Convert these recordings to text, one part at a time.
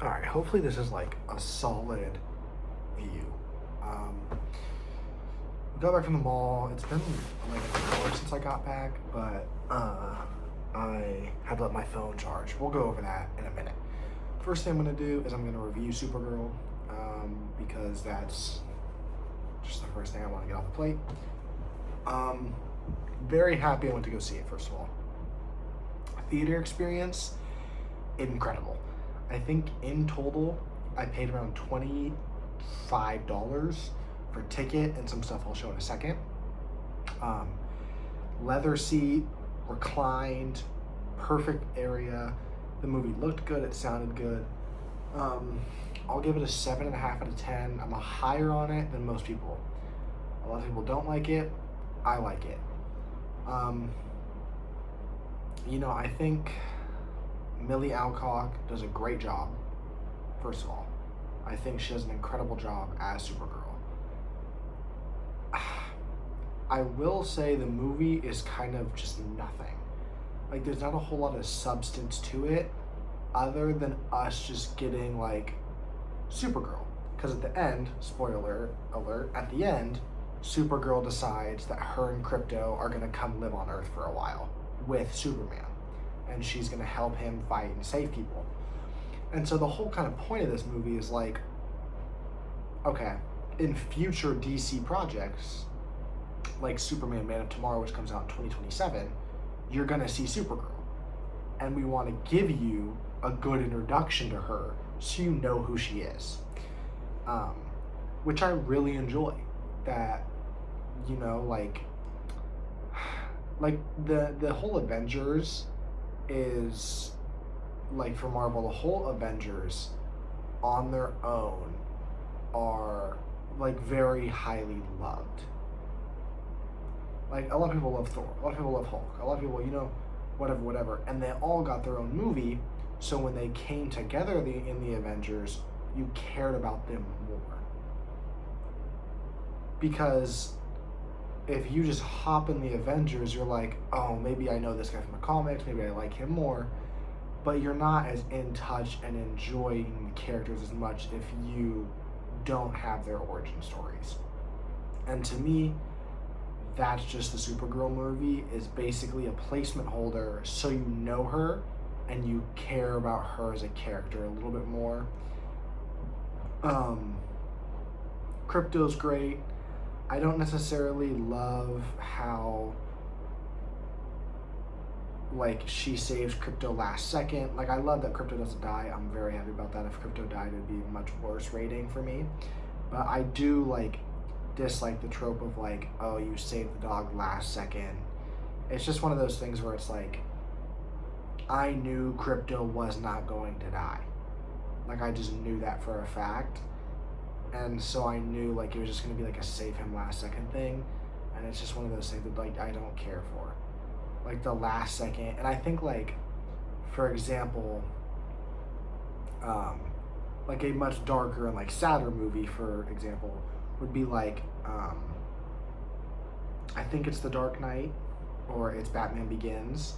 All right, hopefully this is like a solid view. We got back from the mall. It's been like an hour since I got back, but I had to let my phone charge. We'll go over that in a minute. First thing I'm gonna do is I'm gonna review Supergirl because that's just the first thing I want to get off the plate. Um, Very happy I went to go see it. First of all, theater experience incredible. I think in total I paid around $25 for ticket and some stuff I'll show in a second. Um, Leather seat, reclined, perfect area. The movie looked good. It sounded good. Um, I'll give it a 7.5 out of 10. I'm a higher on it than most people. A lot of people don't like it. I like it. Um, I think Millie Alcock does a great job. First of all, I think she does an incredible job as Supergirl. I will say the movie is kind of just nothing. Like, there's not a whole lot of substance to it other than us just getting, like, Supergirl. Because at the end, spoiler alert, at the end, Supergirl decides that her and Krypto are going to come live on Earth for a while with Superman. And she's going to help him fight and save people. And so the whole kind of point of this movie is like, okay, in future DC projects, like Superman Man of Tomorrow, which comes out in 2027, you're going to see Supergirl. And we want to give you a good introduction to her so you know who she is. Which I really enjoy. That, like the whole Avengers is, like, for Marvel, the whole Avengers on their own are, like, very highly loved. Like, a lot of people love Thor, a lot of people love Hulk, a lot of people, whatever, and they all got their own movie, so when they came together in the Avengers, you cared about them more. Because if you just hop in the Avengers, you're like, oh, maybe I know this guy from the comics, maybe I like him more, but you're not as in touch and enjoying the characters as much if you don't have their origin stories. And to me, that's just the Supergirl movie, is basically a placement holder so you know her and you care about her as a character a little bit more. Krypto's great. I don't necessarily love how, like, she saves Krypto last second. Like, I love that Krypto doesn't die. I'm very happy about that. If Krypto died, it would be a much worse rating for me. But I do, like, dislike the trope of, like, oh, you saved the dog last second. It's just one of those things where it's like, I knew Krypto was not going to die. Like, I just knew that for a fact. And so I knew, like, it was just going to be, like, a save him last second thing. And it's just one of those things that, like, I don't care for. Like, the last second. And I think, like, for example, like, a much darker and, like, sadder movie, for example, would be, like, I think it's The Dark Knight or it's Batman Begins.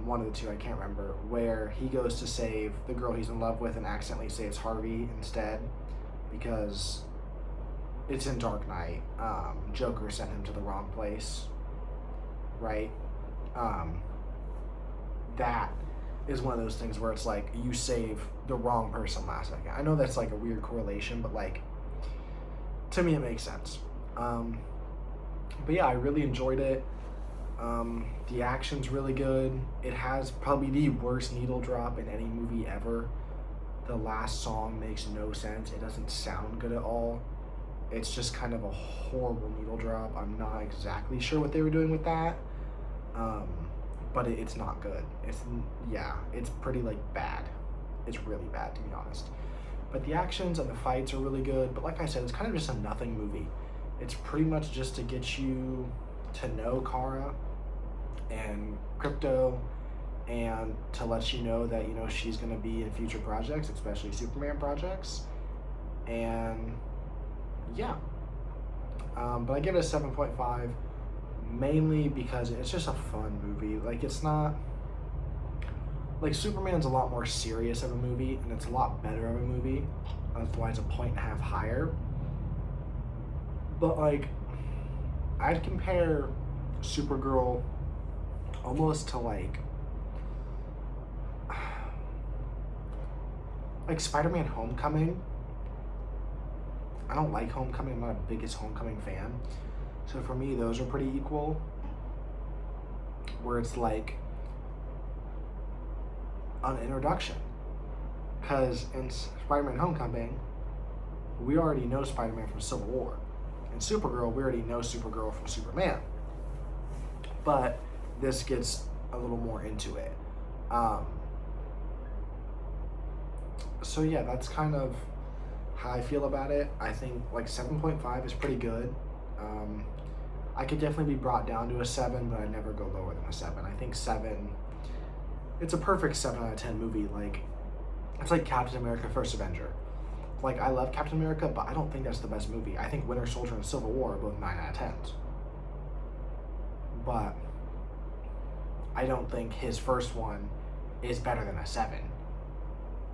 One of the two, I can't remember, where he goes to save the girl he's in love with and accidentally saves Harvey instead because it's in Dark Knight. Joker sent him to the wrong place, right? That is one of those things where it's like you save the wrong person last second. I know that's like a weird correlation, but, like, to me it makes sense. But yeah, I really enjoyed it. The action's really good. It has probably the worst needle drop in any movie ever. The last song makes no sense. It doesn't sound good at all. It's just kind of a horrible needle drop. I'm not exactly sure what they were doing with that. But it's not good. It's pretty, like, bad. It's really bad, to be honest. But the actions and the fights are really good. But like I said, it's kind of just a nothing movie. It's pretty much just to get you to know Kara and Krypto and to let you know that, she's going to be in future projects, especially Superman projects. And yeah. But I give it a 7.5 mainly because it's just a fun movie. Like, it's not like Superman's a lot more serious of a movie, and it's a lot better of a movie. That's why it's a 1.5 higher. But like, I'd compare Supergirl almost to like Spider-Man Homecoming. I don't like Homecoming. I'm not the biggest Homecoming fan. So for me, those are pretty equal. Where it's like an introduction. Because in Spider-Man Homecoming, we already know Spider-Man from Civil War. In Supergirl, we already know Supergirl from Superman. But this gets a little more into it. So yeah, that's kind of how I feel about it. I think like 7.5 is pretty good. I could definitely be brought down to a 7, but I'd never go lower than a 7. I think 7, it's a perfect 7 out of 10 movie. Like, it's like Captain America First Avenger. Like, I love Captain America, but I don't think that's the best movie. I think Winter Soldier and Civil War are both 9 out of 10s. But I don't think his first one is better than a 7.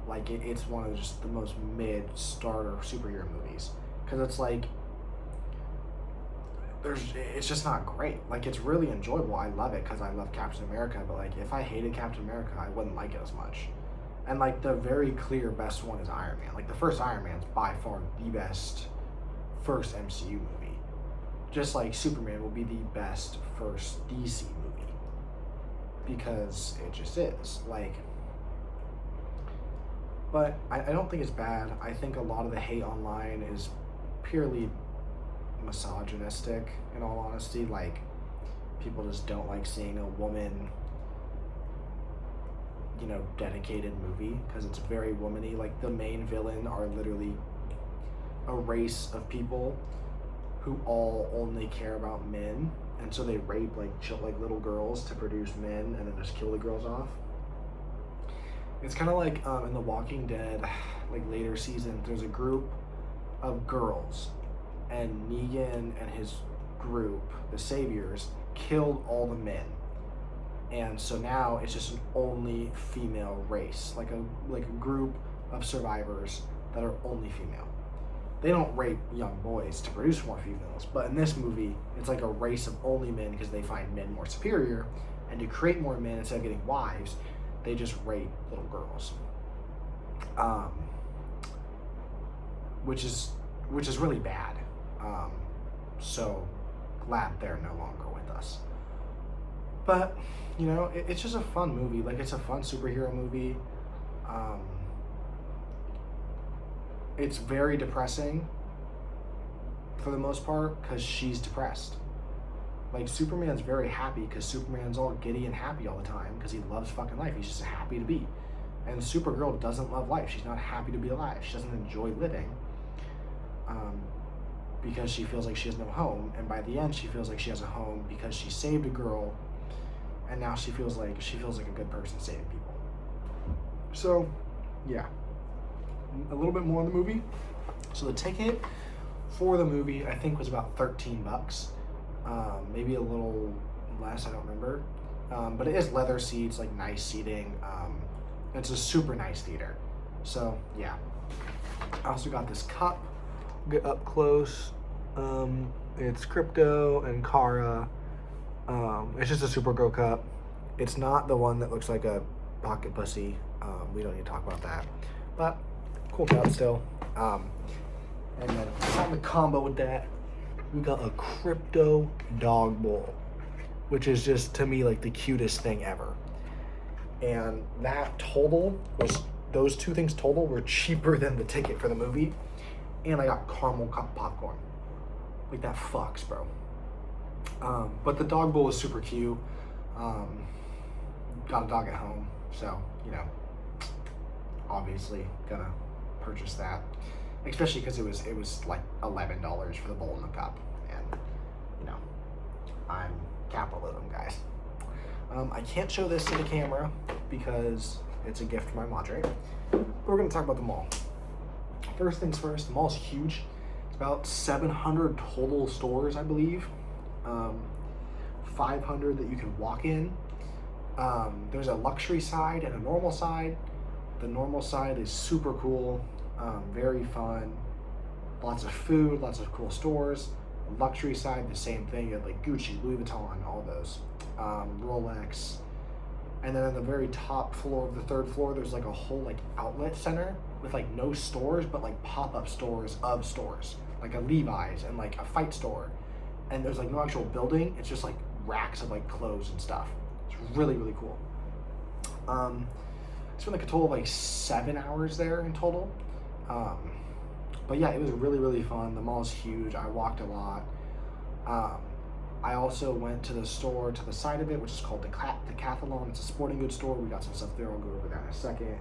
Like, it's one of just the most mid-starter superhero movies. Because it's like, it's just not great. Like, it's really enjoyable. I love it because I love Captain America. But, like, if I hated Captain America, I wouldn't like it as much. And, like, the very clear best one is Iron Man. Like, the first Iron Man's by far the best first MCU movie. Just like Superman will be the best first DC movie. Because it just is. Like, but I don't think it's bad. I think a lot of the hate online is purely misogynistic, in all honesty. Like, people just don't like seeing a woman, you know, dedicated movie because it's very womany. Like, the main villain are literally a race of people who all only care about men, and so they rape like little girls to produce men and then just kill the girls off. It's kind of like in The Walking Dead, like later seasons, there's a group of girls, and Negan and his group, the Saviors, killed all the men, and so now it's just an only female race, like a group of survivors that are only female. They don't rape young boys to produce more females, but in this movie, it's like a race of only men because they find men more superior, and to create more men instead of getting wives, they just rape little girls, which is really bad. So glad they're no longer with us. But you know, it's just a fun movie. Like, it's a fun superhero movie. It's very depressing for the most part because she's depressed. Like, Superman's very happy because Superman's all giddy and happy all the time because he loves fucking life. He's just happy to be. And Supergirl doesn't love life. She's not happy to be alive. She doesn't enjoy living because she feels like she has no home. And by the end, she feels like she has a home because she saved a girl, and now she feels like a good person saving people. So, yeah. A little bit more on the movie. So the ticket for the movie, I think, was about $13. Maybe a little less, I don't remember. But it is leather seats, like nice seating. It's a super nice theater. So yeah. I also got this cup. Get up close. It's Crypto and Kara. It's just a Supergirl cup. It's not the one that looks like a pocket pussy. We don't need to talk about that. But cool cup still. And then on the combo with that, we got a Crypto dog bowl, which is just, to me, like the cutest thing ever. And that total was, those two things total were cheaper than the ticket for the movie. And I got caramel popcorn. Like, that fucks, bro. But the dog bowl was super cute. Got a dog at home, so, you know, obviously gonna purchase that. Especially because it was like $11 for the bowl and the cup. And, you know, I'm capitalism, guys. I can't show this to the camera because it's a gift from my madre. But we're gonna talk about the mall. First things first, the mall's huge. It's about 700 total stores, I believe. 500 that you can walk in. There's a luxury side and a normal side. The normal side is super cool, very fun, lots of food, lots of cool stores. The luxury side, the same thing. You have like Gucci, Louis Vuitton, all those, Rolex. And then on the very top floor of the third floor, there's like a whole like outlet center with like no stores, but like pop-up stores of stores, like a Levi's and like a fight store. And there's like no actual building. It's just like racks of like clothes and stuff. It's really, really cool. I spent like a total of like 7 hours there in total. But yeah, it was really, really fun. The mall is huge. I walked a lot. I also went to the store to the side of it, which is called Decathlon. It's a sporting goods store. We got some stuff there. I'll go over that in a second.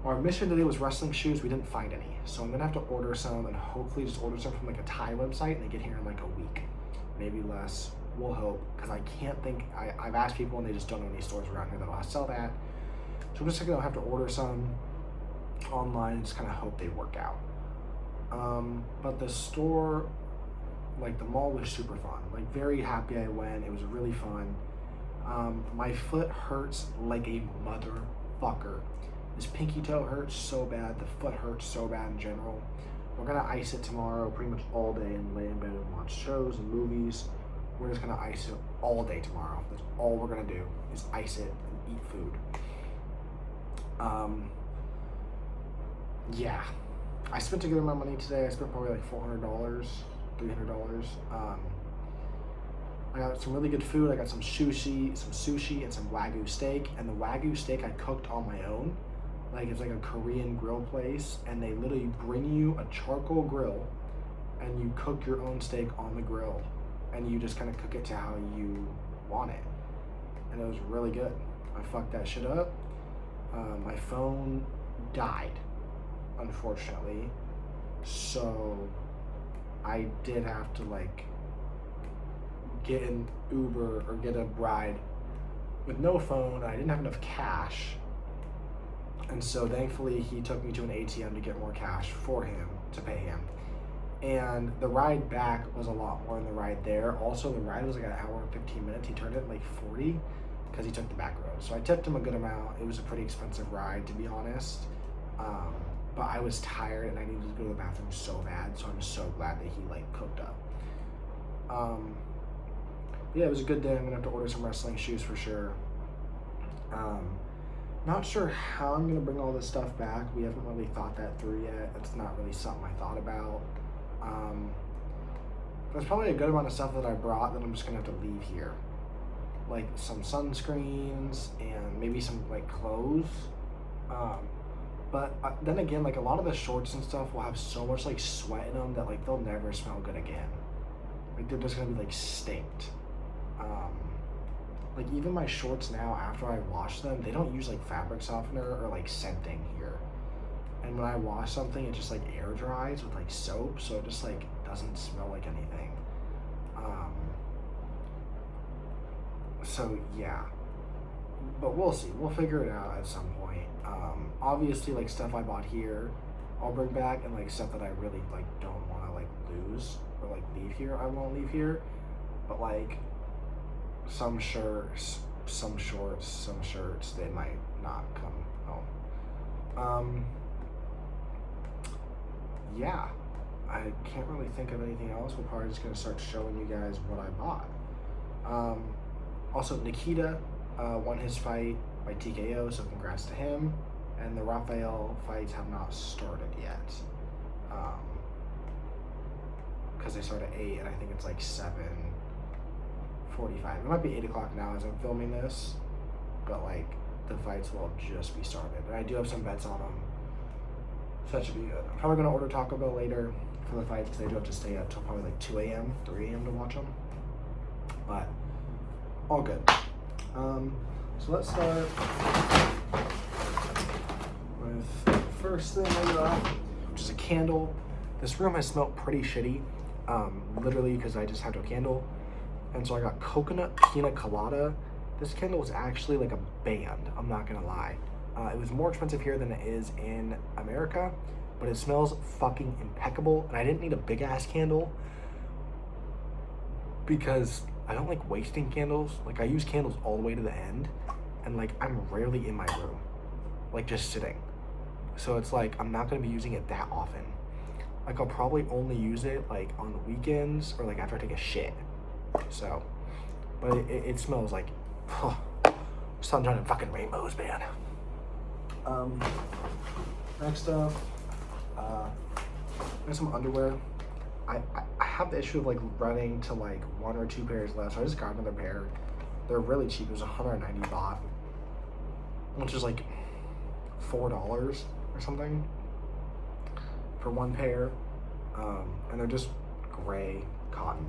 Our mission today was wrestling shoes. We didn't find any. So I'm going to have to order some and hopefully just order some from like a Thai website and they get here in like a week, maybe less. We'll hope, because I can't think, I've asked people and they just don't know any stores around here that'll sell that. So I'm just going to have to order some online and just kind of hope they work out. But the store, like the mall was super fun. Like very happy I went. It was really fun. My foot hurts like a motherfucker. This pinky toe hurts so bad. The foot hurts so bad in general. We're gonna ice it tomorrow pretty much all day and lay in bed and watch shows and movies. We're just gonna ice it all day tomorrow. That's all we're gonna do is ice it and eat food. Yeah. I spent together my money today. I spent probably like $400, $300. I got some really good food. I got some sushi, and some Wagyu steak. And the Wagyu steak I cooked on my own. Like it's like a Korean grill place, and they literally bring you a charcoal grill, and you cook your own steak on the grill, and you just kind of cook it to how you want it. And it was really good. I fucked that shit up. My phone died, unfortunately, so I did have to like get an Uber or get a ride with no phone. I didn't have enough cash, and so thankfully he took me to an ATM to get more cash for him to pay him. And the ride back was a lot more than the ride there. Also, the ride was like an hour and 15 minutes. He turned it like 40 because he took the back road. So I tipped him a good amount. It was a pretty expensive ride, to be honest. But I was tired and I needed to go to the bathroom so bad. So I'm so glad that he like cooked up. Yeah, it was a good day. I'm gonna have to order some wrestling shoes for sure. Not sure how I'm gonna bring all this stuff back. We haven't really thought that through yet. It's not really something I thought about. There's probably a good amount of stuff that I brought that I'm just gonna have to leave here. Like some sunscreens and maybe some like clothes. But then again, like a lot of the shorts and stuff will have so much like sweat in them that like they'll never smell good again. Like they're just gonna be like stinked. Like even my shorts now, after I wash them, they don't use like fabric softener or like scenting here. And when I wash something, it just like air dries with like soap, so it just like doesn't smell like anything. So yeah, but we'll see. We'll figure it out at some point. Obviously, like stuff I bought here, I'll bring back, and like stuff that I really like don't want to like lose or like leave here, I won't leave here. But like some shirts, some shorts, some shirts, they might not come home. Yeah, I can't really think of anything else. We're probably just gonna start showing you guys what I bought. Also, Nikita won his fight by TKO, so congrats to him. And the Rafael fights have not started yet. Because they start at 8, and I think it's like 7:45. It might be 8 o'clock now as I'm filming this, but like the fights will just be started. And I do have some bets on them, so that should be good. I'm probably gonna order Taco Bell later for the fights because I do have to stay up till probably like 2 a.m., 3 a.m. to watch them. But all good. So let's start with the first thing I got, which is a candle. This room has smelled pretty shitty, literally because I just had a candle. And so I got coconut pina colada. This candle was actually like a band, I'm not gonna lie. It was more expensive here than it is in America, but it smells fucking impeccable. And I didn't need a big ass candle because I don't like wasting candles. Like, I use candles all the way to the end, and like I'm rarely in my room, like just sitting. So it's like I'm not gonna be using it that often. Like, I'll probably only use it like on the weekends or like after I take a shit. So, but it smells like sunshine and fucking rainbows, man. Next up, there's some underwear. I have the issue of like running to like 1 or 2 pairs left, so I just got another pair. They're really cheap. It was 190 baht, which is like $4 or something for one pair, and they're just gray cotton.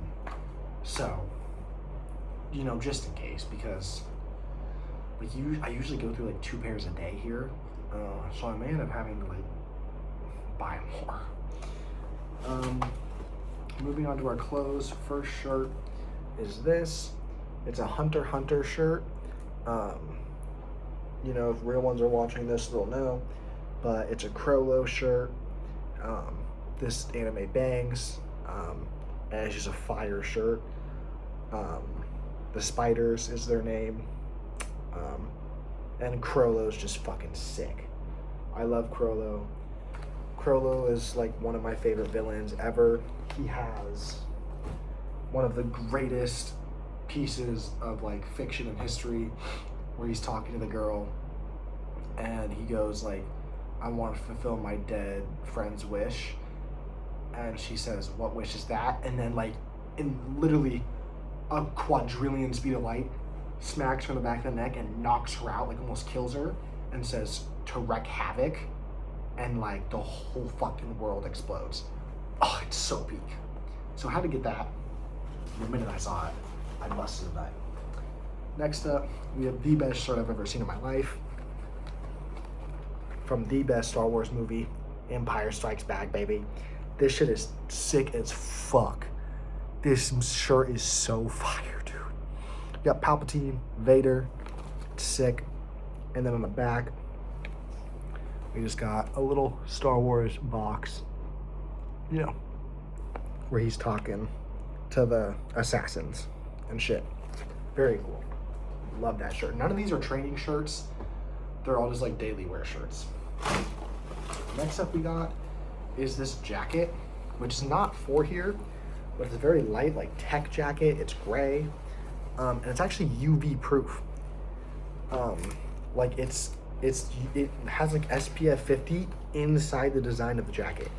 So, you know, just in case, because like I usually go through like 2 pairs a day here, so I may end up having to like buy more. Moving on to our clothes. First shirt is this. It's a Hunter x Hunter shirt. You know, if real ones are watching this, they'll know. But it's a Crollo shirt. This anime bangs. And it's just a fire shirt. The Spiders is their name. And Crollo's just fucking sick. I love Crollo. Crollo is like one of my favorite villains ever. He has one of the greatest pieces of like fiction and history where he's talking to the girl and he goes like, I want to fulfill my dead friend's wish. And she says, what wish is that? And then like in literally a quadrillion speed of light, smacks her in the back of the neck and knocks her out, like almost kills her, and says to wreak havoc. And like the whole fucking world explodes. Oh, it's so peak. So I had to get that. The minute I saw it, I busted a nut. Next up, we have the best shirt I've ever seen in my life. From the best Star Wars movie, Empire Strikes Back, baby. This shit is sick as fuck. This shirt is so fire, dude. You got Palpatine, Vader, it's sick. And then on the back, we just got a little Star Wars box, you know, where he's talking to the assassins and shit. Very cool. Love that shirt. None of these are training shirts. They're all just like daily wear shirts. Next up we got is this jacket, which is not for here, but it's a very light, like tech jacket. It's gray, and it's actually UV proof. Like it has like SPF 50 inside the design of the jacket.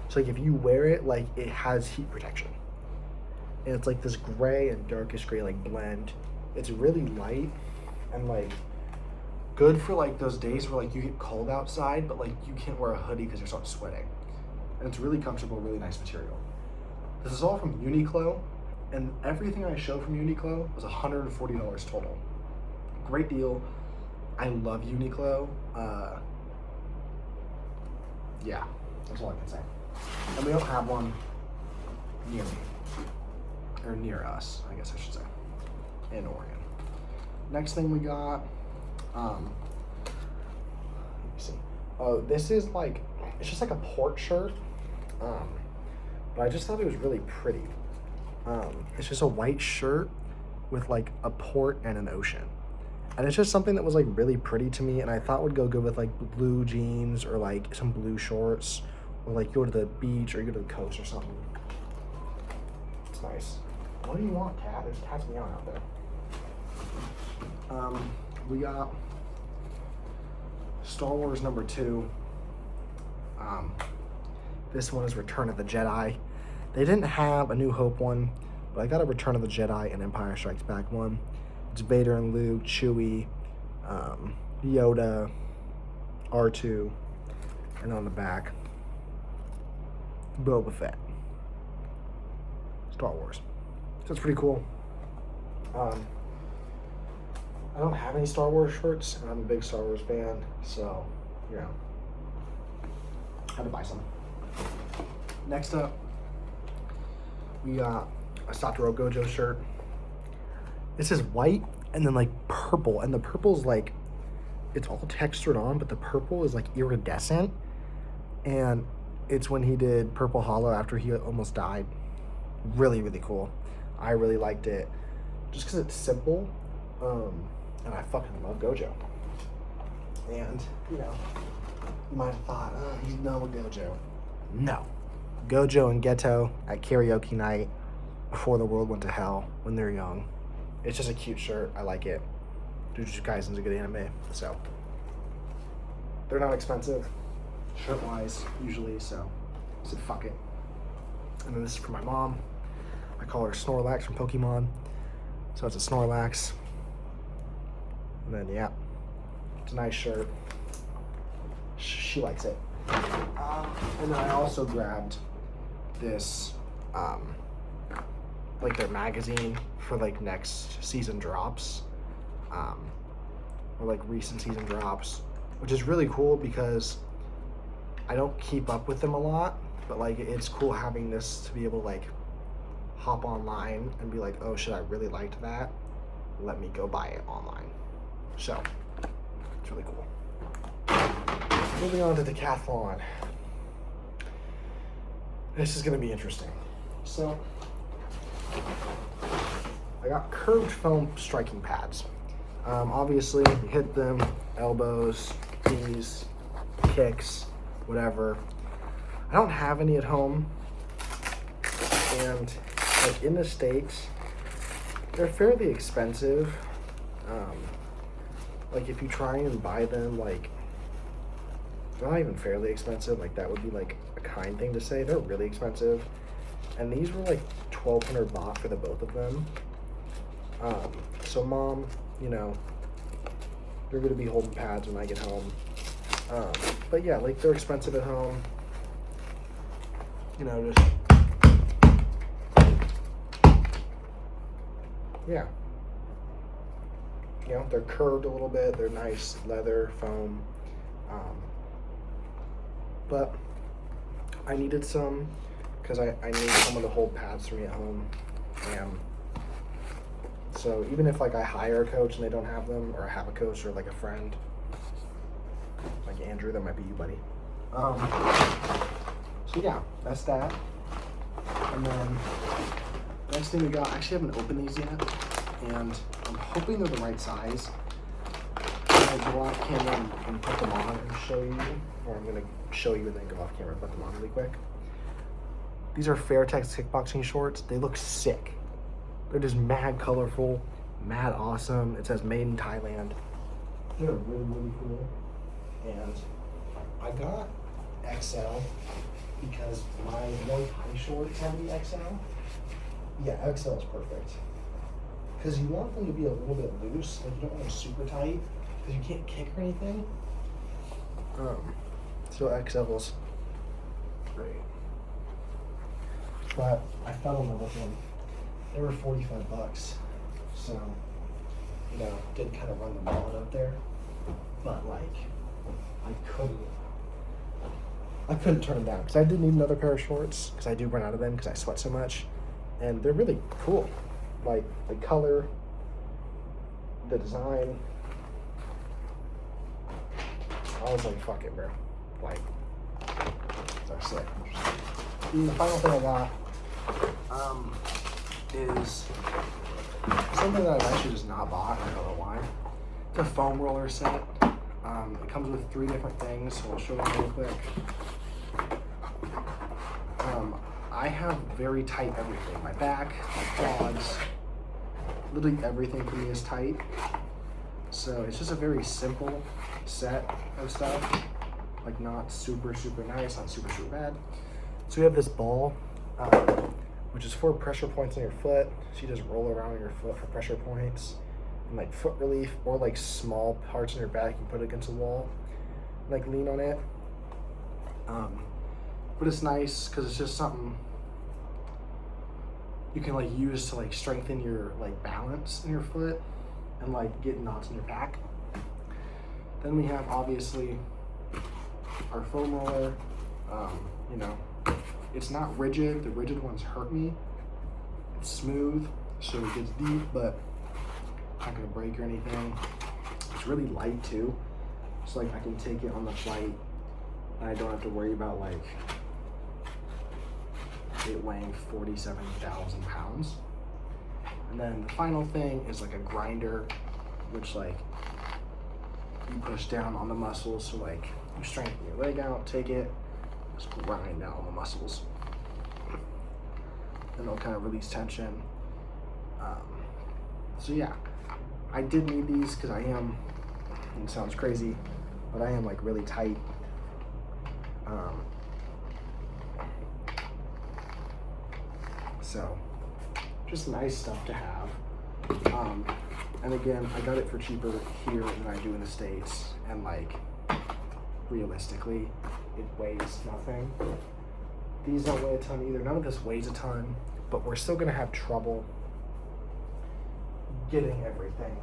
So like if you wear it, like it has heat protection. And it's like this gray and darkish gray like blend. It's really light and like good for like those days where like you get cold outside, but like you can't wear a hoodie because you start sweating. And it's really comfortable, really nice material. This is all from Uniqlo, and everything I showed from Uniqlo was $140 total. Great deal. I love Uniqlo. Yeah, that's all I can say. And we don't have one near me, or near us, I guess I should say, in Oregon. Next thing we got, let me see. Oh, this is like, it's just like a port shirt, but I just thought it was really pretty. It's just a white shirt with like a port and an ocean. And it's just something that was like really pretty to me, and I thought would go good with like blue jeans or like some blue shorts, or like go to the beach or go to the coast or something. It's nice. What do you want, cat? There's cats meowing out there. We got Star Wars number 2. This one is Return of the Jedi. They didn't have a New Hope one, but I got a Return of the Jedi and Empire Strikes Back one. It's Vader and Luke, Chewie, Yoda, R2, and on the back, Boba Fett. Star Wars. So it's pretty cool. I don't have any Star Wars shirts, and I'm a big Star Wars fan, so, you know, I had to buy some. Next up, we got a Satoru Gojo shirt. This is white and then like purple, and the purple's like, it's all textured on, but the purple is like iridescent, and it's when he did Purple Hollow after he almost died. Really, really cool. I really liked it. just because it's simple, and I fucking love Gojo. And, you know, you might have thought, oh, he's done with Gojo. No. Gojo and Geto at karaoke night before the world went to hell when they're young. It's just a cute shirt. I like it. Jujutsu Kaisen's a good anime, so. They're not expensive, shirt-wise, usually, so I said fuck it. And then this is for my mom. I call her Snorlax from Pokemon. So it's a Snorlax. And then, yeah, it's a nice shirt. She likes it. And then I also grabbed this, like their magazine for like next season drops, or like recent season drops, which is really cool because I don't keep up with them a lot, but like it's cool having this to be able to like hop online and be like, oh shit, I really liked that. Let me go buy it online. So it's really cool. Moving on to decathlon. This is gonna be interesting. So I got curved foam striking pads. Obviously, you hit them, elbows, knees, kicks, whatever. I don't have any at home, and like in the States, they're fairly expensive. Like if you try and buy them, like they're not even fairly expensive. Like that would be like a kind thing to say. They're really expensive, and these were like 1,200 baht for the both of them. So mom, you know, you're gonna be holding pads when I get home. But yeah, like they're expensive at home. You know, just yeah. You know, they're curved a little bit. They're nice leather foam. But I needed some because I need someone to hold pads for me at home. And so even if like I hire a coach and they don't have them, or I have a coach or like a friend, like Andrew, that might be you, buddy. So yeah, that's that. And then next thing we got, I actually haven't opened these yet, and I'm hoping they're the right size. I'll go off camera and put them on and show you, or I'm gonna show you and then go off camera and put them on really quick. These are Fairtex kickboxing shorts. They look sick. They're just mad colorful, mad awesome. It says made in Thailand. They're really, really cool. And I got XL because my white high shorts have the XL. Yeah, XL is perfect. Because you want them to be a little bit loose, like you don't want them super tight, because you can't kick or anything. So XL's great. But I fell in love with them. They were $45, so you know, did kind of run the wallet up there. But like, I couldn't turn them down because I did need another pair of shorts because I do run out of them because I sweat so much, and they're really cool. Like the color, the design. I was like, fuck it, bro. Like, they're sick. And the final thing I got is something that I've actually just not bought. I don't know why. It's a foam roller set. It comes with 3 different things, so I'll show you real quick. I have very tight everything. My back, my quads, literally everything for me is tight. So it's just a very simple set of stuff. Like not super, super nice, not super, super bad. So we have this ball, which is for pressure points on your foot. So you just roll around on your foot for pressure points. And like foot relief, or like small parts in your back, you put it against a wall, like lean on it. But it's nice because it's just something you can like use to like strengthen your like balance in your foot and like get knots in your back. Then we have obviously our foam roller. You know, it's not rigid. The rigid ones hurt me. It's smooth, so it gets deep, but not gonna break or anything. It's really light too, so like I can take it on the flight and I don't have to worry about like it weighing 47,000 pounds. And then the final thing is like a grinder, which like you push down on the muscles. So like you strengthen your leg out, take it, just grind down on the muscles. And it'll kind of release tension. So yeah, I did need these because I am, it sounds crazy, but I am like really tight. So just nice stuff to have. And again, I got it for cheaper here than I do in the States. And like, realistically, it weighs nothing. These don't weigh a ton either. None of this weighs a ton, but we're still gonna have trouble getting everything.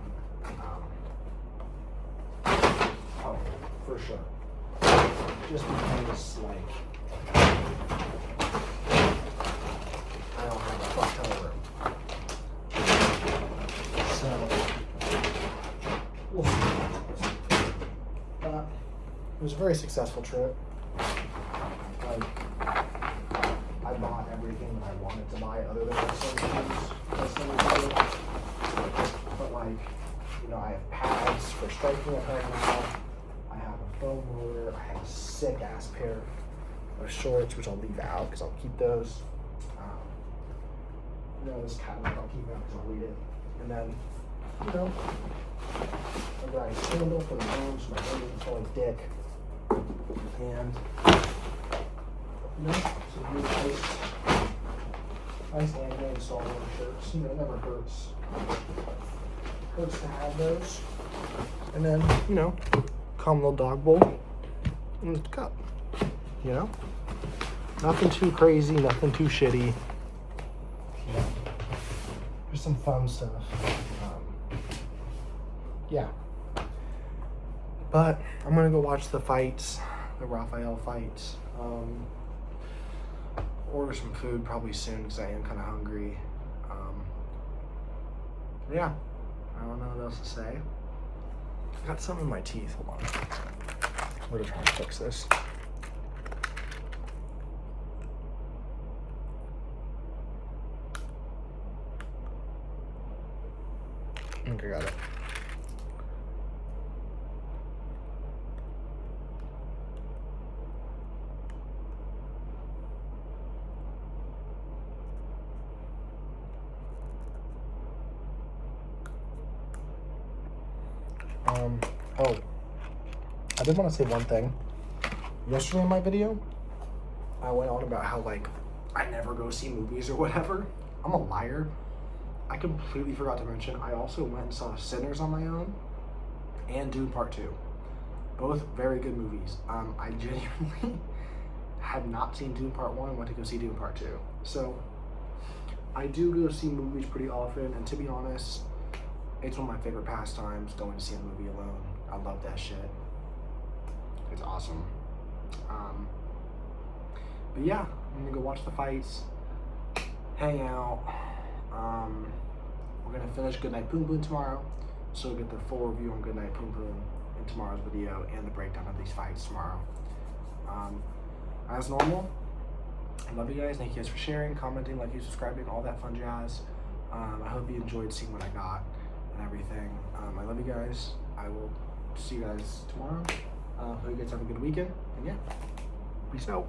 Oh, for sure. Just because like, I don't have a fuck ton of room. So, we'll see. It was a very successful trip. Like, I bought everything that I wanted to buy other than wrestling shoes. But like, you know, I have pads for striking it right now. I have a foam roller. I have a sick ass pair of shorts, which I'll leave out because I'll keep those. You know, this cabinet I'll keep out because I'll read it. And then, you know, a nice handle for the bones so my hand doesn't smell like dick. And, you know, some really nice anime Star Wars shirts. You know, it never hurts. Hurts to have those. And then, you know, calm little dog bowl and the cup. You know? Nothing too crazy, nothing too shitty. Yeah. Just some fun stuff. Yeah. But I'm gonna go watch the fights, the Rafael fights. Order some food probably soon because I am kind of hungry. Yeah, I don't know what else to say. I got some in my teeth. Hold on. I'm gonna try and fix this. I think I got it. Oh, I did want to say one thing. Yesterday in my video, I went on about how like I never go see movies or whatever. I'm a liar. I completely forgot to mention I also went and saw Sinners on my own and Dune Part 2. Both very good movies. I genuinely had not seen Dune Part 1 and went to go see Dune Part 2. So I do go see movies pretty often, and to be honest, it's one of my favorite pastimes, going to see a movie alone. I love that shit. It's awesome. But yeah, I'm gonna go watch the fights, hang out. We're gonna finish Goodnight Poon Poon tomorrow, so we'll get the full review on Goodnight Poon Poon in tomorrow's video and the breakdown of these fights tomorrow. As normal, I love you guys. Thank you guys for sharing, commenting, liking, subscribing, all that fun jazz. I hope you enjoyed seeing what I got and everything. I love you guys. I will see you guys tomorrow. Hope you guys have a good weekend. And yeah, peace out.